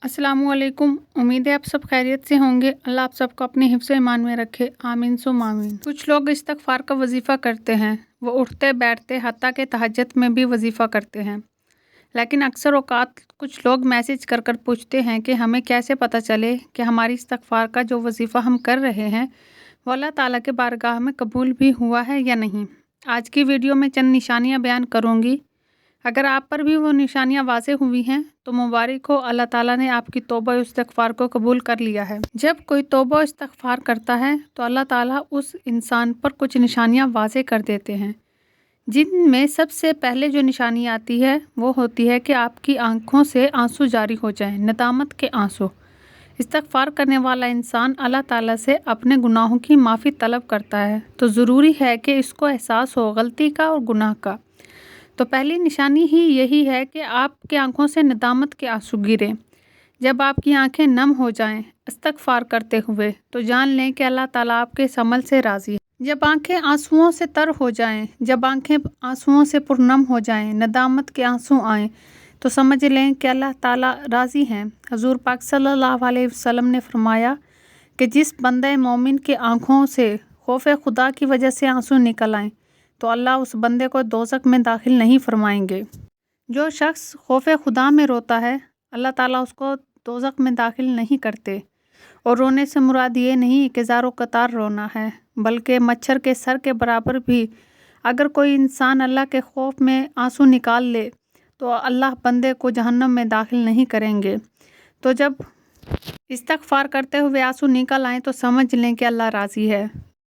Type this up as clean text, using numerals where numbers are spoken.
अस्सलाम वालेकुम। उम्मीद है आप सब खैरियत से होंगे। अल्लाह आप सबको अपने हिफ्ज़ ईमान में रखे, आमीन सुम आमीन। कुछ लोग इस्तग़फ़ार का वजीफ़ा करते हैं, वो उठते बैठते हत्ता के तहज्जुद में भी वजीफ़ा करते हैं। लेकिन अक्सर औक़ात कुछ लोग मैसेज कर कर पूछते हैं कि हमें कैसे पता चले कि हमारी इस्तग़फ़ार का जो वजीफ़ा हम कर रहे हैं वो अल्लाह ताला के बारगाह में कबूल भी हुआ है या नहीं। आज की वीडियो में चंद निशानियाँ बयान करूँगी। अगर आप पर भी वो निशानियाँ वाज़ेह हुई हैं तो मुबारक हो, अल्लाह ताला ने आपकी तौबा और इस्तग़फ़ार को कबूल कर लिया है। जब कोई तौबा और इस्तग़फ़ार करता है तो अल्लाह ताला उस इंसान पर कुछ निशानियाँ वाज़ेह कर देते हैं, जिनमें सबसे पहले जो निशानी आती है वो होती है कि आपकी आँखों से आंसू जारी हो जाएं, नदामत के आंसू। इस्तग़फ़ार करने वाला इंसान अल्लाह ताला से अपने गुनाहों की माफ़ी तलब करता है, तो ज़रूरी है कि इसको एहसास हो गलती का और गुनाह का। तो पहली निशानी ही यही है कि आपकी आंखों से नदामत के आंसू गिरें। जब आपकी आंखें नम हो जाएं इस्तग़फ़ार करते हुए तो जान लें कि अल्लाह ताला आपके इस अमल से राज़ी है। जब आंखें आंसुओं से तर हो जाएं, जब आंखें आंसुओं से पुरनम हो जाएं, नदामत के आंसू आएँ, तो समझ लें कि अल्लाह ताला राज़ी हैं। हज़ूर पाक सल्लल्लाहु अलैहि वसल्लम ने फरमाया कि जिस बंदे मोमिन की आँखों से खौफ खुदा की वजह से आंसू निकल आएँ तो अल्लाह उस बंदे को दोज़ख में दाखिल नहीं फरमाएंगे। जो शख्स खौफ खुदा में रोता है अल्लाह ताला उसको दोज़ख में दाखिल नहीं करते। और रोने से मुराद ये नहीं कि ज़ारो कतार रोना है, बल्कि मच्छर के सर के बराबर भी अगर कोई इंसान अल्लाह के खौफ में आंसू निकाल ले तो अल्लाह बंदे को जहन्नम में दाखिल नहीं करेंगे। तो जब इस्तग़फ़ार करते हुए आंसू निकल आएँ तो समझ लें कि अल्लाह राज़ी है।